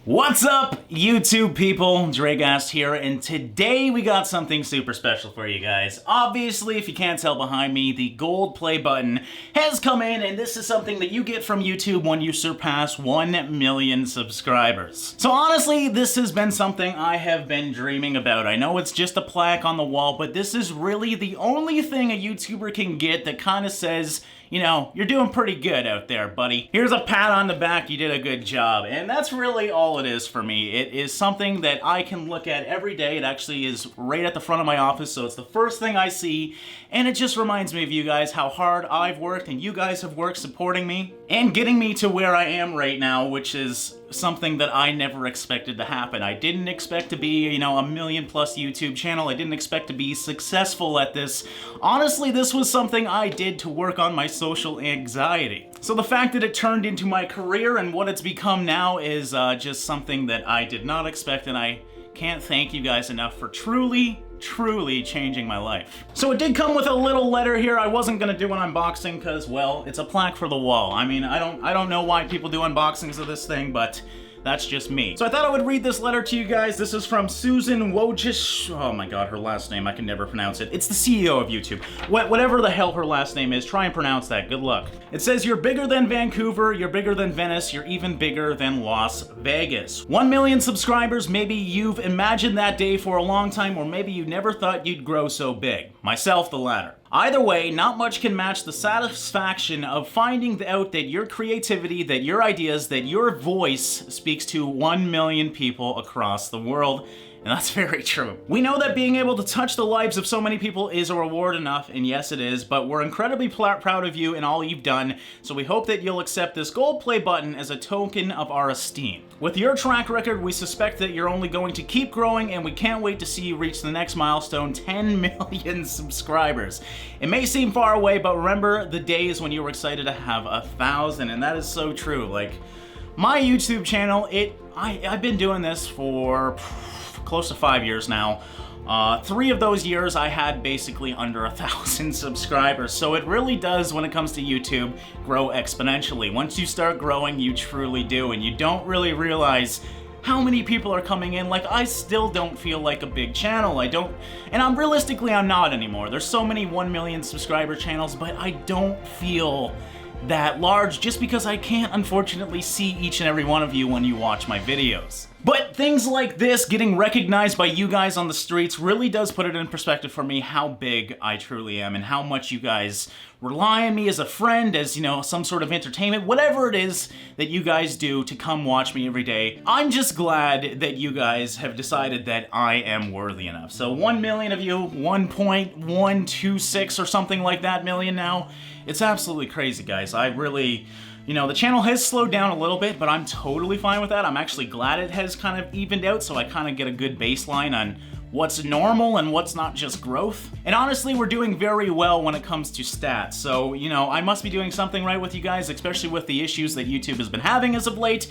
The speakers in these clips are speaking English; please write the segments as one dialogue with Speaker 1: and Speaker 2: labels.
Speaker 1: What's up, YouTube people? Dragast here, and today we got something super special for you guys. Obviously, if you can't tell behind me, the gold play button has come in, and this is something that you get from YouTube when you surpass 1 million subscribers. So honestly, this has been something I have been dreaming about. I know it's just a plaque on the wall, but this is really the only thing a YouTuber can get that kind of says, you know, you're doing pretty good out there, buddy. Here's a pat on the back, you did a good job. And that's really all it is for me. It is something that I can look at every day. It actually is right at the front of my office, so it's the first thing I see. And it just reminds me of you guys, how hard I've worked and you guys have worked supporting me and getting me to where I am right now, which is something that I never expected to happen. I didn't expect to be, you know, a million-plus YouTube channel. I didn't expect to be successful at this. Honestly, this was something I did to work on my social anxiety. So the fact that it turned into my career and what it's become now is just something that I did not expect, and I can't thank you guys enough for truly changing my life. So it did come with a little letter here. I wasn't gonna do an unboxing because, well, it's a plaque for the wall. I mean, I don't know why people do unboxings of this thing, but that's just me. So I thought I would read this letter to you guys. This is from Susan Wojcicki. Oh my god, her last name, I can never pronounce it. It's the CEO of YouTube. Whatever the hell her last name is, try and pronounce that. Good luck. It says, you're bigger than Vancouver, you're bigger than Venice, you're even bigger than Las Vegas. 1 million subscribers, maybe you've imagined that day for a long time, or maybe you never thought you'd grow so big. Myself, the latter. Either way, not much can match the satisfaction of finding out that your creativity, that your ideas, that your voice speaks to 1 million people across the world. And that's very true. We know that being able to touch the lives of so many people is a reward enough, and yes it is, but we're incredibly proud of you and all you've done, so we hope that you'll accept this gold play button as a token of our esteem. With your track record, we suspect that you're only going to keep growing, and we can't wait to see you reach the next milestone, 10 million subscribers. It may seem far away, but remember the days when you were excited to have 1,000, and that is so true. Like, my YouTube channel, I've been doing this for close to 5 years now. 3 of those years I had basically under 1,000 subscribers. So it really does, when it comes to YouTube, grow exponentially. Once you start growing, you truly do, and you don't really realize how many people are coming in. Like, I still don't feel like a big channel. And realistically, I'm not anymore. There's so many 1 million subscriber channels, but I don't feel that large just because I can't, unfortunately, see each and every one of you when you watch my videos. But things like this, getting recognized by you guys on the streets, really does put it in perspective for me how big I truly am and how much you guys rely on me as a friend, as, you know, some sort of entertainment, whatever it is that you guys do to come watch me every day. I'm just glad that you guys have decided that I am worthy enough. So 1 million of you, 1.126 or something like that million now. It's absolutely crazy, guys. I really, you know, the channel has slowed down a little bit, but I'm totally fine with that. I'm actually glad it has kind of evened out, so I kind of get a good baseline on what's normal and what's not just growth. And honestly, we're doing very well when it comes to stats. So, you know, I must be doing something right with you guys, especially with the issues that YouTube has been having as of late,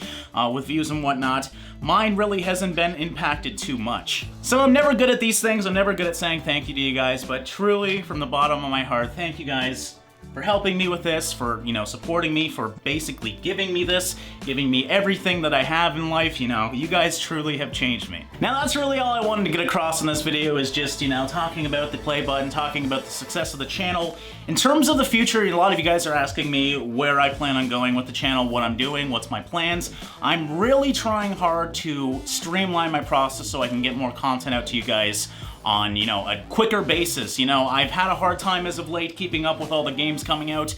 Speaker 1: with views and whatnot. Mine really hasn't been impacted too much. So I'm never good at these things. I'm never good at saying thank you to you guys, but truly, from the bottom of my heart, thank you guys for helping me with this, for, you know, supporting me, for basically giving me this, giving me everything that I have in life. You know, you guys truly have changed me. Now that's really all I wanted to get across in this video, is just, you know, talking about the play button, talking about the success of the channel. In terms of the future, a lot of you guys are asking me where I plan on going with the channel, what I'm doing, what's my plans. I'm really trying hard to streamline my process so I can get more content out to you guys on, you know, a quicker basis. You know, I've had a hard time as of late keeping up with all the games coming out.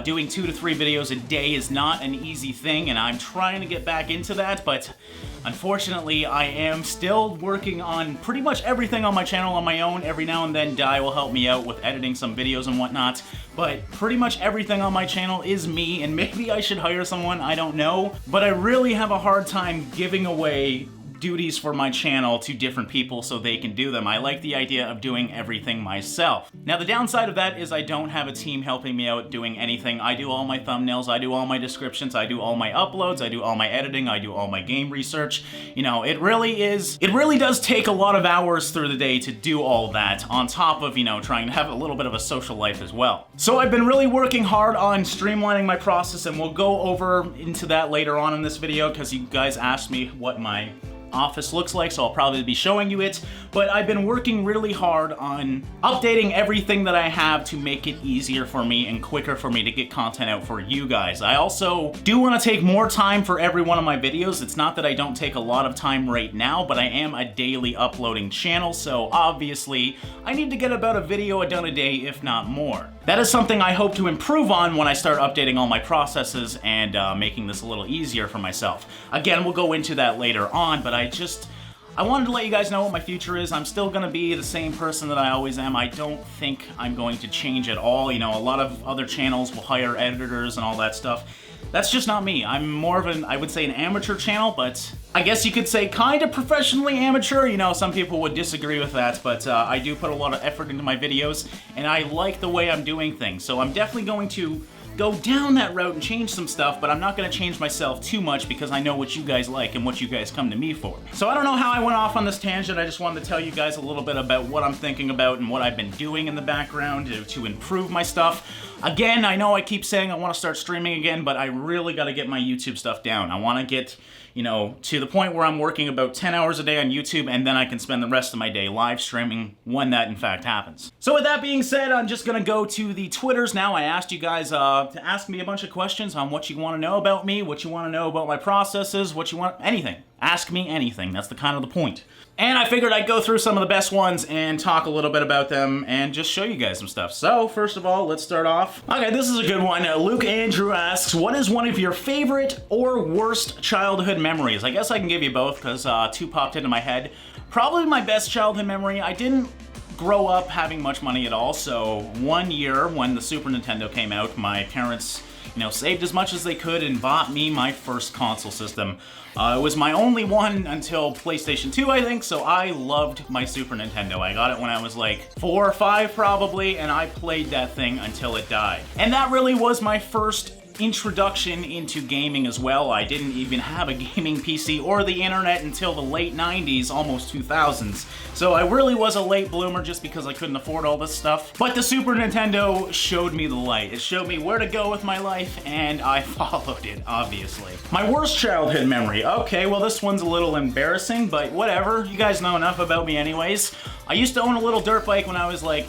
Speaker 1: Doing 2 to 3 videos a day is not an easy thing, and I'm trying to get back into that, but unfortunately, I am still working on pretty much everything on my channel on my own. Every now and then, Di will help me out with editing some videos and whatnot, but pretty much everything on my channel is me, and maybe I should hire someone, I don't know, but I really have a hard time giving away duties for my channel to different people so they can do them. I like the idea of doing everything myself. Now, the downside of that is I don't have a team helping me out doing anything. I do all my thumbnails, I do all my descriptions, I do all my uploads, I do all my editing, I do all my game research. You know, it really does take a lot of hours through the day to do all that, on top of, you know, trying to have a little bit of a social life as well. So I've been really working hard on streamlining my process, and we'll go over into that later on in this video because you guys asked me what my office looks like, so I'll probably be showing you it. But I've been working really hard on updating everything that I have to make it easier for me and quicker for me to get content out for you guys. I also do want to take more time for every one of my videos. It's not that I don't take a lot of time right now, but I am a daily uploading channel, so obviously I need to get about a video done a day, if not more. That is something I hope to improve on when I start updating all my processes and making this a little easier for myself. Again, we'll go into that later on, but I wanted to let you guys know what my future is. I'm still gonna be the same person that I always am. I don't think I'm going to change at all. You know, a lot of other channels will hire editors and all that stuff. That's just not me. I'm more of I would say an amateur channel, but I guess you could say kind of professionally amateur. You know, some people would disagree with that, but I do put a lot of effort into my videos, and I like the way I'm doing things. So I'm definitely going to go down that route and change some stuff, but I'm not gonna change myself too much because I know what you guys like and what you guys come to me for. So I don't know how I went off on this tangent. I just wanted to tell you guys a little bit about what I'm thinking about and what I've been doing in the background to improve my stuff. Again, I know I keep saying I want to start streaming again, but I really got to get my YouTube stuff down. I want to get, you know, to the point where I'm working about 10 hours a day on YouTube, and then I can spend the rest of my day live streaming when that in fact happens. So with that being said, I'm just gonna go to the Twitters now. I asked you guys to ask me a bunch of questions on what you want to know about me, what you want to know about my processes, what you want, anything. Ask me anything. That's the kind of the point. And I figured I'd go through some of the best ones and talk a little bit about them and just show you guys some stuff. So first of all, let's start off. Okay, this is a good one. Luke Andrew asks, what is one of your favorite or worst childhood memories? I guess I can give you both because two popped into my head. Probably my best childhood memory. I didn't grow up having much money at all, so one year when the Super Nintendo came out, my parents, you know, saved as much as they could and bought me my first console system. It was my only one until PlayStation 2, I think, so I loved my Super Nintendo. I got it when I was like 4 or 5 probably, and I played that thing until it died. And that really was my first introduction into gaming as well. I didn't even have a gaming PC or the internet until the late 90s, almost 2000s. So I really was a late bloomer just because I couldn't afford all this stuff. But the Super Nintendo showed me the light. It showed me where to go with my life, and I followed it, obviously. My worst childhood memory. Okay, well this one's a little embarrassing, but whatever. You guys know enough about me anyways. I used to own a little dirt bike when I was like,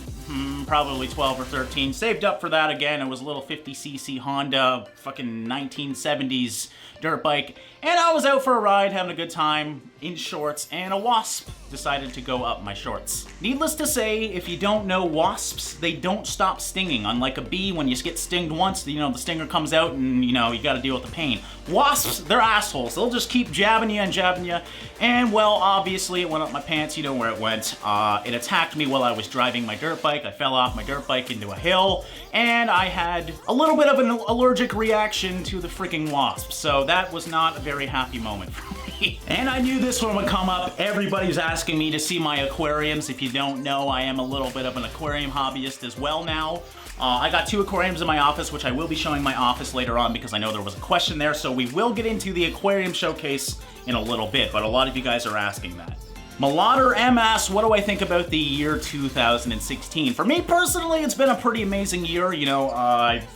Speaker 1: probably 12 or 13. Saved up for that again. It was a little 50cc Honda, fucking 1970s dirt bike. And I was out for a ride, having a good time, in shorts, and a wasp decided to go up my shorts. Needless to say, if you don't know wasps, they don't stop stinging. Unlike a bee, when you get stinged once, you know, the stinger comes out and, you know, you gotta deal with the pain. Wasps, they're assholes. They'll just keep jabbing you and jabbing you. And, well, obviously it went up my pants. You know where it went. It attacked me while I was driving my dirt bike. I fell off my dirt bike into a hill, and I had a little bit of an allergic reaction to the freaking wasp. So that was not a very happy moment for me. And I knew this one would come up. Everybody's asking me to see my aquariums. If you don't know, I am a little bit of an aquarium hobbyist as well now. I got 2 aquariums in my office, which I will be showing my office later on because I know there was a question there, so we will get into the aquarium showcase in a little bit, but a lot of you guys are asking that. Malauder M asks, what do I think about the year 2016? For me personally, it's been a pretty amazing year. You know, I've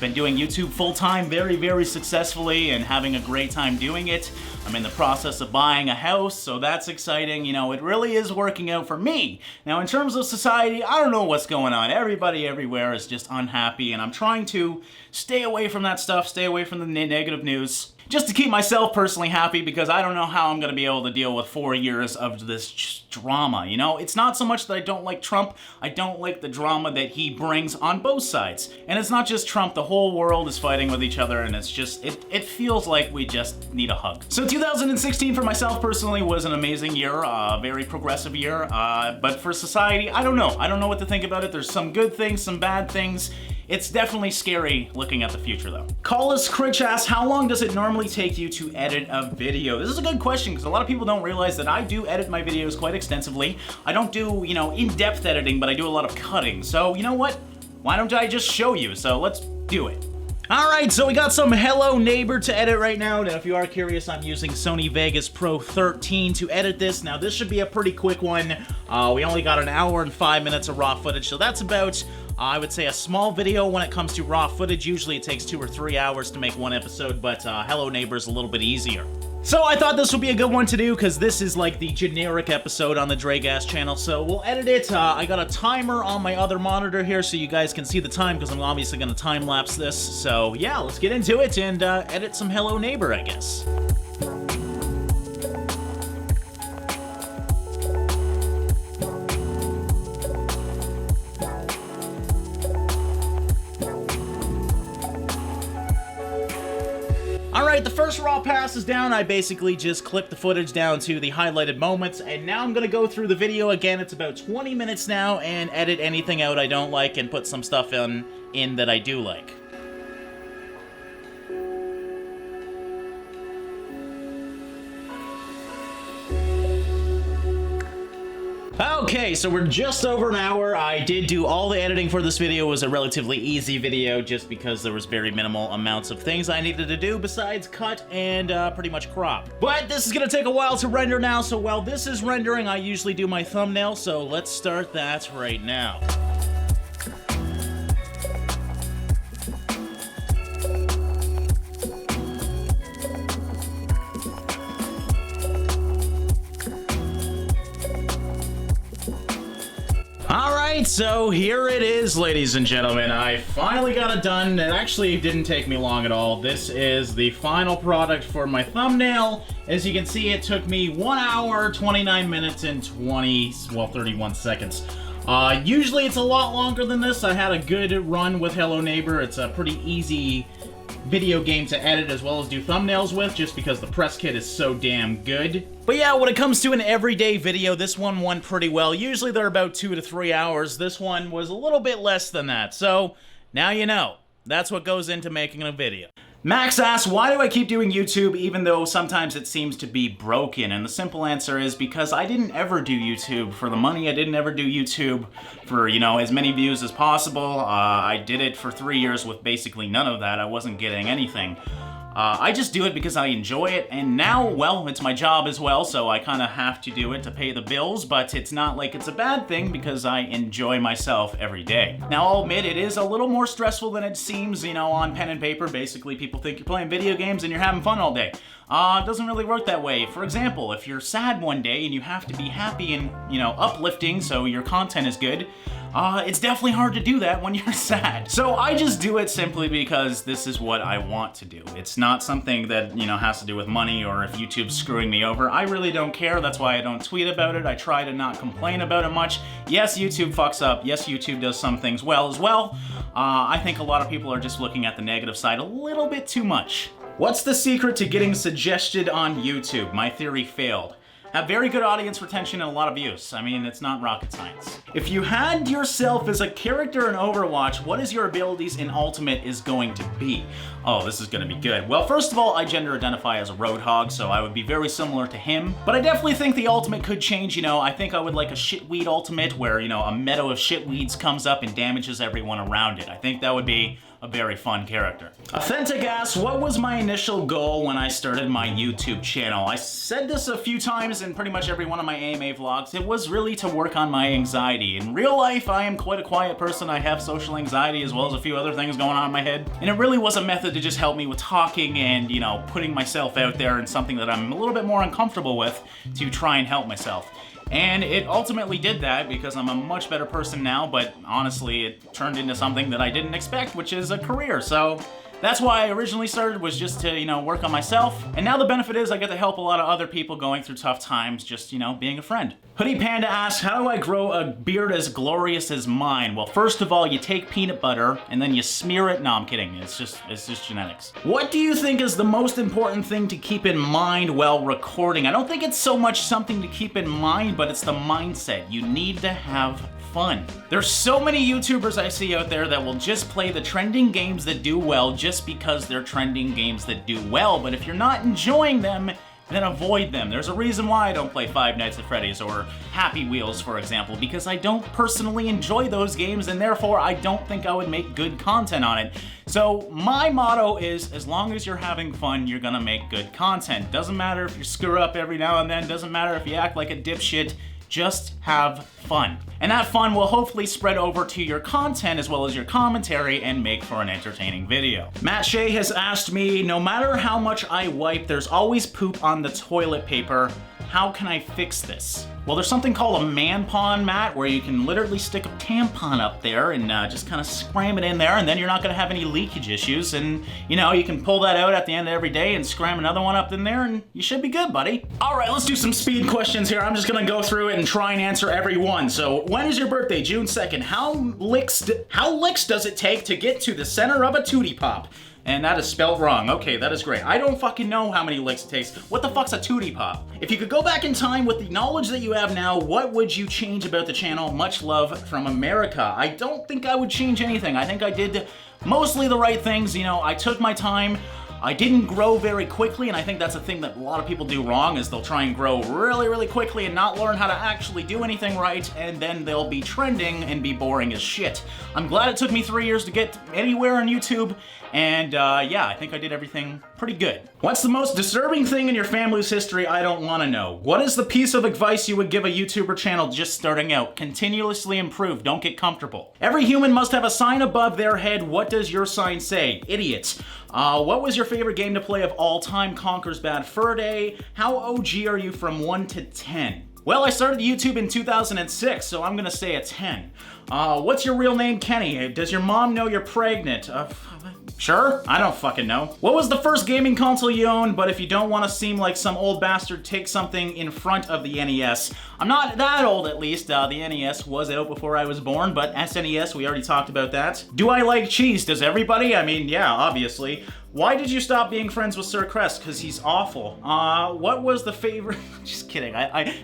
Speaker 1: been doing YouTube full-time very, very successfully and having a great time doing it. I'm in the process of buying a house, so that's exciting. You know, it really is working out for me. Now, in terms of society, I don't know what's going on. Everybody everywhere is just unhappy, and I'm trying to stay away from that stuff, stay away from the negative news, just to keep myself personally happy, because I don't know how I'm going to be able to deal with 4 years of this drama, you know? It's not so much that I don't like Trump, I don't like the drama that he brings on both sides. And it's not just Trump, the whole world is fighting with each other, and it's just, it feels like we just need a hug. So 2016 for myself personally was an amazing year, a very progressive year, but for society, I don't know. I don't know what to think about it. There's some good things, some bad things. It's definitely scary looking at the future though. Callis Critch asks, how long does it normally take you to edit a video? This is a good question because a lot of people don't realize that I do edit my videos quite extensively. I don't do, you know, in-depth editing, but I do a lot of cutting. So you know what? Why don't I just show you? So let's do it. Alright, so we got some Hello Neighbor to edit right now. Now, if you are curious, I'm using Sony Vegas Pro 13 to edit this. Now, this should be a pretty quick one. We only got an hour and 5 minutes of raw footage, so that's about, I would say, a small video when it comes to raw footage. Usually it takes 2 or 3 hours to make one episode, but Hello Neighbor is a little bit easier. So I thought this would be a good one to do because this is like the generic episode on the Dregas channel, so we'll edit it. I got a timer on my other monitor here so you guys can see the time because I'm obviously going to time-lapse this. So yeah, let's get into it and edit some Hello Neighbor, I guess. Alright, the first raw pass is down. I basically just clipped the footage down to the highlighted moments, and now I'm gonna go through the video again. It's about 20 minutes now, and edit anything out I don't like and put some stuff in that I do like. Okay, so we're just over an hour. I did do all the editing for this video. It was a relatively easy video just because there was very minimal amounts of things I needed to do besides cut and pretty much crop. But this is gonna take a while to render now, so while this is rendering, I usually do my thumbnail, so let's start that right now. Alright, so here it is, ladies and gentlemen. I finally got it done. It actually didn't take me long at all. This is the final product for my thumbnail. As you can see, it took me 1 hour, 29 minutes, and 31 seconds. Usually it's a lot longer than this. I had a good run with Hello Neighbor. It's a pretty easy video game to edit as well as do thumbnails with, just because the press kit is so damn good. But yeah, when it comes to an everyday video, this one went pretty well. Usually they're about 2 to 3 hours. This one was a little bit less than that. So now you know. That's what goes into making a video. Max asks, why do I keep doing YouTube even though sometimes it seems to be broken? And the simple answer is because I didn't ever do YouTube for the money. I didn't ever do YouTube for, you know, as many views as possible. I did it for 3 years with basically none of that. I wasn't getting anything. I just do it because I enjoy it, and now, well, it's my job as well, so I kind of have to do it to pay the bills, but it's not like it's a bad thing because I enjoy myself every day. Now, I'll admit, it is a little more stressful than it seems, you know, on pen and paper. Basically, people think you're playing video games and you're having fun all day. It doesn't really work that way. For example, if you're sad one day and you have to be happy and, you know, uplifting so your content is good, it's definitely hard to do that when you're sad. So I just do it simply because this is what I want to do. It's not something that, you know, has to do with money or if YouTube's screwing me over. I really don't care. That's why I don't tweet about it. I try to not complain about it much. Yes, YouTube fucks up. Yes, YouTube does some things well as well. I think a lot of people are just looking at the negative side a little bit too much. What's the secret to getting suggested on YouTube? My theory failed. Have very good audience retention and a lot of views. I mean, it's not rocket science. If you had yourself as a character in Overwatch, what is your abilities in Ultimate is going to be? Oh, this is gonna be good. Well, first of all, I gender identify as a Roadhog, so I would be very similar to him. But I definitely think the Ultimate could change, you know. I think I would like a Shitweed Ultimate where, you know, a meadow of shitweeds comes up and damages everyone around it. I think that would be a very fun character. Authentic asks, what was my initial goal when I started my YouTube channel? I said this a few times in pretty much every one of my AMA vlogs. It was really to work on my anxiety. In real life, I am quite a quiet person. I have social anxiety as well as a few other things going on in my head. And it really was a method to just help me with talking and, you know, putting myself out there in something that I'm a little bit more uncomfortable with to try and help myself. And it ultimately did that because I'm a much better person now, but honestly, it turned into something that I didn't expect, which is a career. So That's why I originally started, was just to, you know, work on myself. And now the benefit is I get to help a lot of other people going through tough times, just, you know, being a friend. Hoodie Panda asks, how do I grow a beard as glorious as mine? Well, first of all, you take peanut butter and then you smear it. No, I'm kidding. It's just genetics. What do you think is the most important thing to keep in mind while recording? I don't think it's so much something to keep in mind, but it's the mindset. You need to have fun. There's so many YouTubers I see out there that will just play the trending games that do well just because they're trending games that do well, but if you're not enjoying them, then avoid them. There's a reason why I don't play Five Nights at Freddy's or Happy Wheels, for example, because I don't personally enjoy those games, and therefore I don't think I would make good content on it. So my motto is, as long as you're having fun, you're gonna make good content. Doesn't matter if you screw up every now and then, doesn't matter if you act like a dipshit, just have fun. And that fun will hopefully spread over to your content as well as your commentary and make for an entertaining video. Matt Shea has asked me, no matter how much I wipe, there's always poop on the toilet paper. How can I fix this? Well, there's something called a man pond, Matt, where you can literally stick a tampon up there and just kind of scram it in there, and then you're not gonna have any leakage issues. And you know, you can pull that out at the end of every day and scram another one up in there, and you should be good, buddy. All right, let's do some speed questions here. I'm just gonna go through it and try and answer every one. So, when is your birthday? June 2nd. How licks does it take to get to the center of a Tootie Pop? And that is spelled wrong. Okay, that is great. I don't fucking know how many licks it takes. What the fuck's a Tootie Pop? If you could go back in time with the knowledge that you have now, what would you change about the channel? Much love from America. I don't think I would change anything. I think I did mostly the right things. You know, I took my time. I didn't grow very quickly, and I think that's a thing that a lot of people do wrong, is they'll try and grow really, really quickly and not learn how to actually do anything right, and then they'll be trending and be boring as shit. I'm glad it took me 3 years to get anywhere on YouTube, and yeah, I think I did everything pretty good. What's the most disturbing thing in your family's history? I don't want to know. What is the piece of advice you would give a YouTuber channel just starting out? Continuously improve, don't get comfortable. Every human must have a sign above their head. What does your sign say? Idiots. What was your favorite game to play of all time? Conker's Bad Fur Day. How OG are you from 1 to 10? Well, I started YouTube in 2006, so I'm gonna say a 10. What's your real name, Kenny? Does your mom know you're pregnant? Sure? I don't fucking know. What was the first gaming console you owned? But if you don't want to seem like some old bastard, take something in front of the NES. I'm not that old, at least. The NES was out before I was born, but SNES, we already talked about that. Do I like cheese? Does everybody? I mean, yeah, obviously. Why did you stop being friends with Sir Crest? Because he's awful. What was the favorite? Just kidding.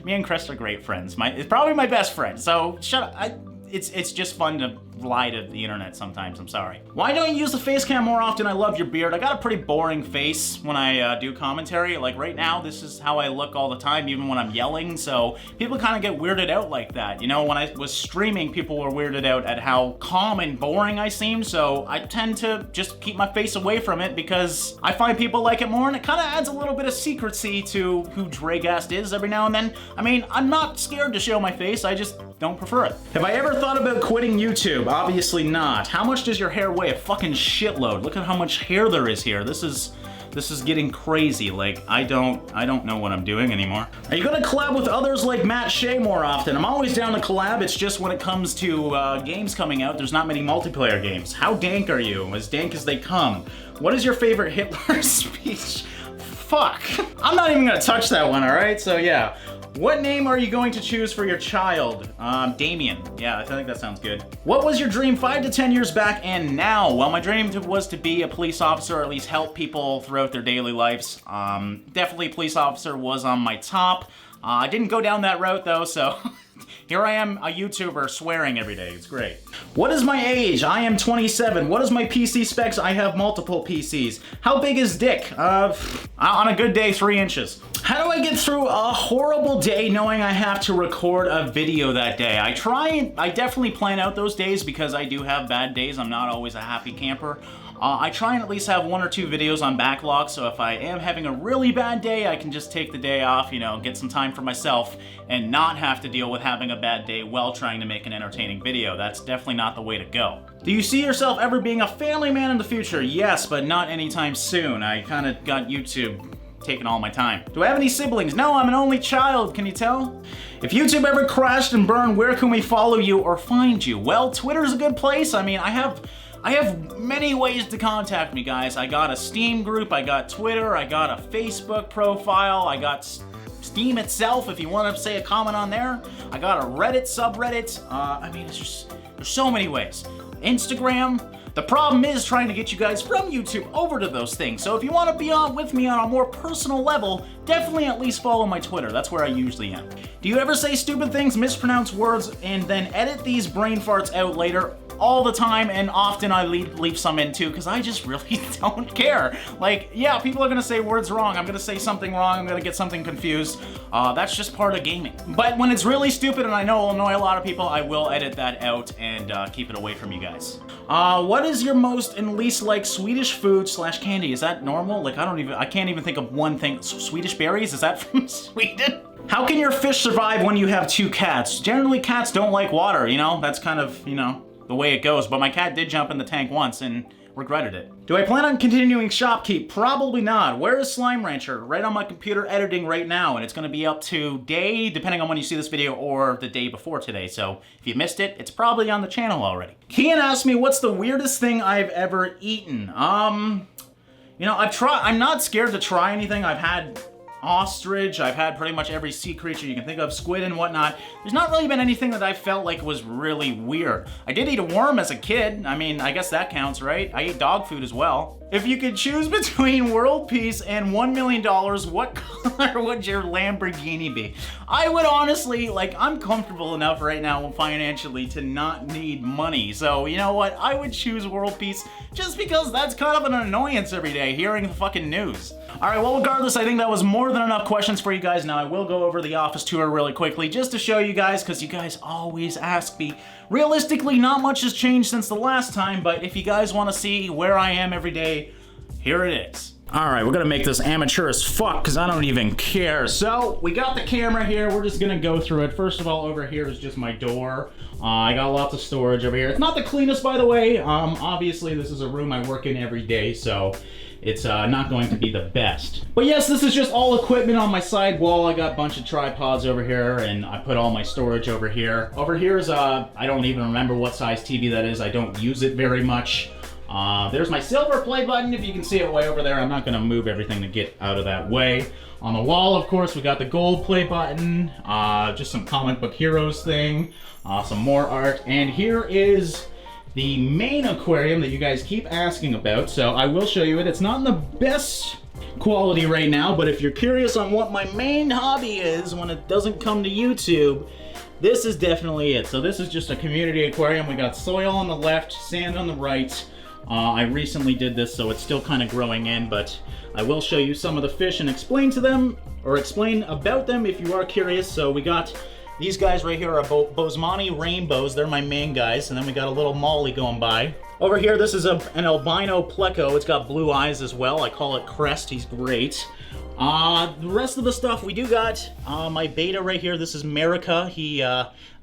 Speaker 1: Me and Crest are great friends. It's probably my best friend. So shut up. It's just fun to lie to the internet sometimes. I'm sorry. Why don't you use the face cam more often? I love your beard. I got a pretty boring face when I do commentary. Like right now, this is how I look all the time, even when I'm yelling. So people kind of get weirded out like that. You know, when I was streaming, people were weirded out at how calm and boring I seemed. So I tend to just keep my face away from it because I find people like it more, and it kind of adds a little bit of secrecy to who Dragast is every now and then. I mean, I'm not scared to show my face. I just don't prefer it. Have I ever thought about quitting YouTube? Obviously not. How much does your hair weigh? A fucking shitload. Look at how much hair there is here. This is getting crazy. Like, I don't know what I'm doing anymore. Are you gonna collab with others like Matt Shea more often? I'm always down to collab. It's just when it comes to games coming out, there's not many multiplayer games. How dank are you? As dank as they come. What is your favorite Hitler speech? Fuck. I'm not even gonna touch that one, alright? So yeah. What name are you going to choose for your child? Damien. Yeah, I think that sounds good. What was your dream 5 to 10 years back and now? Well, my dream was to be a police officer, or at least help people throughout their daily lives. Definitely police officer was on my top. I didn't go down that route though, so here I am, a YouTuber swearing every day. It's great. What is my age? I am 27. What is my PC specs? I have multiple PCs. How big is dick? On a good day, 3 inches. How do I get through a horrible day knowing I have to record a video that day? I definitely plan out those days because I do have bad days. I'm not always a happy camper. I try and at least have 1 or 2 videos on backlog, so if I am having a really bad day, I can just take the day off, you know, get some time for myself, and not have to deal with having a bad day while trying to make an entertaining video. That's definitely not the way to go. Do you see yourself ever being a family man in the future? Yes, but not anytime soon. I kind of got YouTube taking all my time. Do I have any siblings? No, I'm an only child, can you tell? If YouTube ever crashed and burned, where can we follow you or find you? Well, Twitter's a good place. I mean, I have I have many ways to contact me, guys. I got a Steam group, I got Twitter, I got a Facebook profile, I got Steam itself if you want to say a comment on there. I got a Reddit subreddit. I mean, it's just, there's so many ways. Instagram. The problem is trying to get you guys from YouTube over to those things. So if you want to be on with me on a more personal level, definitely at least follow my Twitter. That's where I usually am. Do you ever say stupid things, mispronounce words, and then edit these brain farts out later? All the time, and often I leave some in too, because I just really don't care. Like, yeah, people are gonna say words wrong, I'm gonna say something wrong, I'm gonna get something confused. That's just part of gaming. But when it's really stupid and I know it'll annoy a lot of people, I will edit that out and keep it away from you guys. What is your most and least like Swedish food / candy? Is that normal? Like, I can't even think of one thing. Swedish berries? Is that from Sweden? How can your fish survive when you have 2 cats? Generally, cats don't like water, you know? That's kind of, you know, the way it goes, but my cat did jump in the tank once and regretted it. Do I plan on continuing Shopkeep? Probably not. Where is Slime Rancher? Right on my computer editing right now, and it's gonna be up today, depending on when you see this video, or the day before today, so if you missed it, it's probably on the channel already. Kian asked me, what's the weirdest thing I've ever eaten? You know, I'm not scared to try anything. I've had ostrich, I've had pretty much every sea creature you can think of, squid and whatnot. There's not really been anything that I felt like was really weird. I did eat a worm as a kid. I mean, I guess that counts, right? I ate dog food as well. If you could choose between world peace and $1 million, what color would your Lamborghini be? I would honestly, like, I'm comfortable enough right now financially to not need money. So, you know what? I would choose world peace just because that's kind of an annoyance every day, hearing the fucking news. All right, well, regardless, I think that was more than enough questions for you guys. Now, I will go over the office tour really quickly just to show you guys, because you guys always ask me. Realistically, not much has changed since the last time, but if you guys want to see where I am every day, here it is. All right, we're gonna make this amateur as fuck, because I don't even care. So, we got the camera here. We're just gonna go through it. First of all, over here is just my door. I got lots of storage over here. It's not the cleanest, by the way. Obviously, this is a room I work in every day, so it's not going to be the best. But yes, this is just all equipment on my side wall. I got a bunch of tripods over here, and I put all my storage over here. Over here is, I don't even remember what size TV that is. I don't use it very much. There's my silver play button, if you can see it way over there. I'm not gonna move everything to get out of that way. On the wall, of course, we got the gold play button, just some comic book heroes thing, some more art, and here is the main aquarium that you guys keep asking about, so I will show you it. It's not in the best quality right now, but if you're curious on what my main hobby is when it doesn't come to YouTube, this is definitely it. So this is just a community aquarium. We got soil on the left, sand on the right. I recently did this, so it's still kind of growing in, but I will show you some of the fish and explain to them, or explain about them if you are curious. So we got these guys right here are Bosemani rainbows. They're my main guys, and then we got a little molly going by. Over here, this is an albino pleco. It's got blue eyes as well. I call it Crest. He's great. The rest of the stuff, we do got my beta right here. This is Merica. He,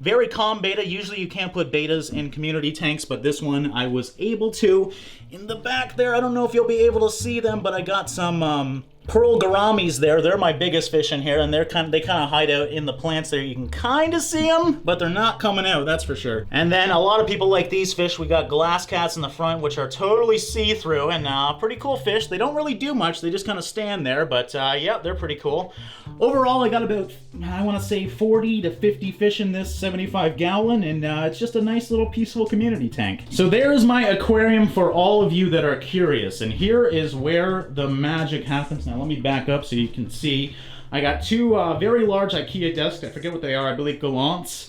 Speaker 1: very calm beta. Usually you can't put betas in community tanks, but this one I was able to. In the back there, I don't know if you'll be able to see them, but I got some pearl gouramis there. They're my biggest fish in here, and they kind of hide out in the plants there. You can kind of see them, but they're not coming out, that's for sure. And then a lot of people like these fish. We got glass cats in the front, which are totally see-through, and pretty cool fish. They don't really do much. They just kind of stand there, but yeah, they're pretty cool. Overall, I got about, I want to say 40 to 50 fish in this 75 gallon, and it's just a nice little peaceful community tank. So there's my aquarium for all of you that are curious, and here is where the magic happens. Now let me back up so you can see. I got two very large IKEA desks. I forget what they are. I believe Gallants.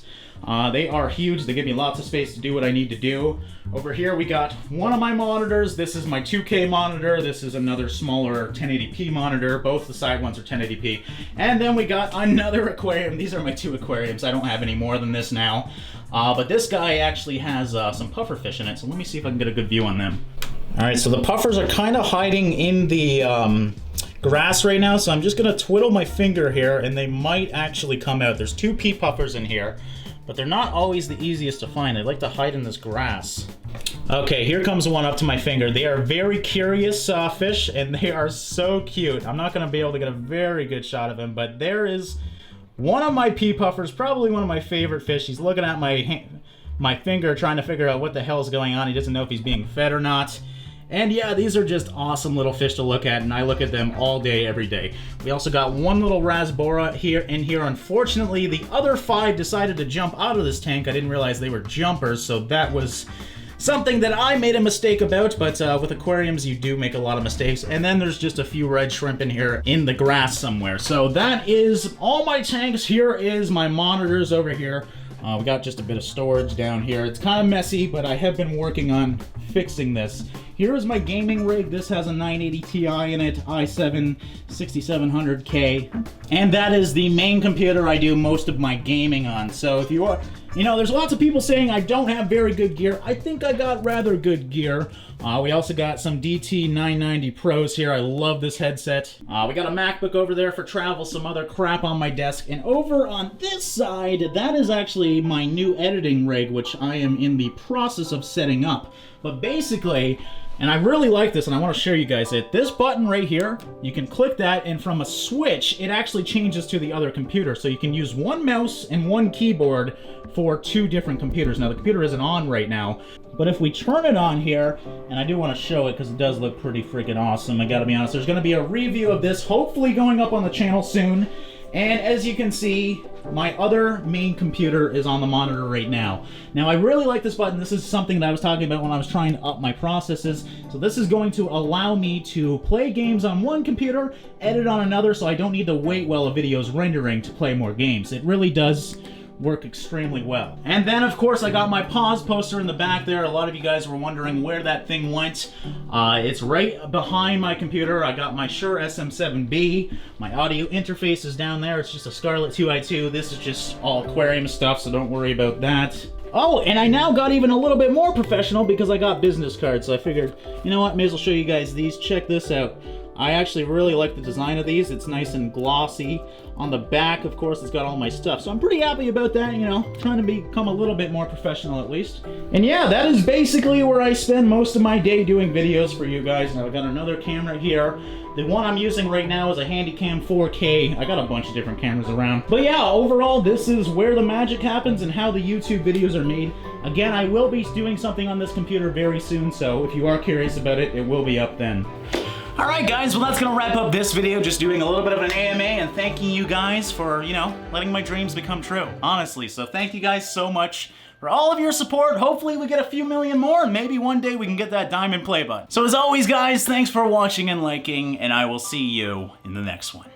Speaker 1: They are huge. They give me lots of space to do what I need to do. Over here we got one of my monitors. This is my 2K monitor. This is another smaller 1080p monitor. Both the side ones are 1080p. And then we got another aquarium. These are my two aquariums. I don't have any more than this now. But this guy actually has some puffer fish in it. So let me see if I can get a good view on them. All right, so the puffers are kind of hiding in the grass right now, so I'm just gonna twiddle my finger here and they might actually come out. There's two pea puffers in here, but they're not always the easiest to find. They like to hide in this grass. Okay, here comes one up to my finger. They are very curious fish, and they are so cute. I'm not gonna be able to get a very good shot of him, but there is one of my pea puffers, probably one of my favorite fish. He's looking at my my finger trying to figure out what the hell's going on. He doesn't know if he's being fed or not. And yeah, these are just awesome little fish to look at, and I look at them all day, every day. We also got one little rasbora here. Unfortunately, the other 5 decided to jump out of this tank. I didn't realize they were jumpers, so that was something that I made a mistake about, but with aquariums, you do make a lot of mistakes. And then there's just a few red shrimp in here in the grass somewhere. So that is all my tanks. Here is my monitors over here. We got just a bit of storage down here. It's kind of messy, but I have been working on fixing this. Here is my gaming rig. This has a 980 Ti in it, i7 6700K. And that is the main computer I do most of my gaming on. So if you are, you know, there's lots of people saying I don't have very good gear. I think I got rather good gear. We also got some DT990 Pros here. I love this headset. We got a MacBook over there for travel, some other crap on my desk. And over on this side, that is actually my new editing rig, which I am in the process of setting up. But basically, and I really like this, and I want to show you guys it. This button right here, you can click that, and from a switch, it actually changes to the other computer. So you can use one mouse and one keyboard for 2 different computers. Now, the computer isn't on right now, but if we turn it on here, and I do want to show it because it does look pretty freaking awesome, I gotta be honest. There's going to be a review of this, hopefully going up on the channel soon. And as you can see, my other main computer is on the monitor right now. Now, I really like this button. This is something that I was talking about when I was trying to up my processes. So this is going to allow me to play games on one computer, edit on another, so I don't need to wait while a video is rendering to play more games. It really does work extremely well. And then, of course, I got my pause poster in the back there. A lot of you guys were wondering where that thing went. It's right behind my computer. I got my Shure SM7B. My audio interface is down there. It's just a Scarlett 2i2. This is just all aquarium stuff, so don't worry about that. Oh, and I now got even a little bit more professional because I got business cards. So I figured, you know what, may as well show you guys these. Check this out. I actually really like the design of these. It's nice and glossy. On the back, of course, it's got all my stuff. So I'm pretty happy about that, you know, trying to become a little bit more professional at least. And yeah, that is basically where I spend most of my day doing videos for you guys. Now, I've got another camera here. The one I'm using right now is a Handycam 4K. I got a bunch of different cameras around. But yeah, overall, this is where the magic happens and how the YouTube videos are made. Again, I will be doing something on this computer very soon, so if you are curious about it, it will be up then. Alright guys, well that's gonna wrap up this video, just doing a little bit of an AMA and thanking you guys for, you know, letting my dreams become true, honestly. So thank you guys so much for all of your support. Hopefully we get a few million more and maybe one day we can get that diamond play button. So as always guys, thanks for watching and liking, and I will see you in the next one.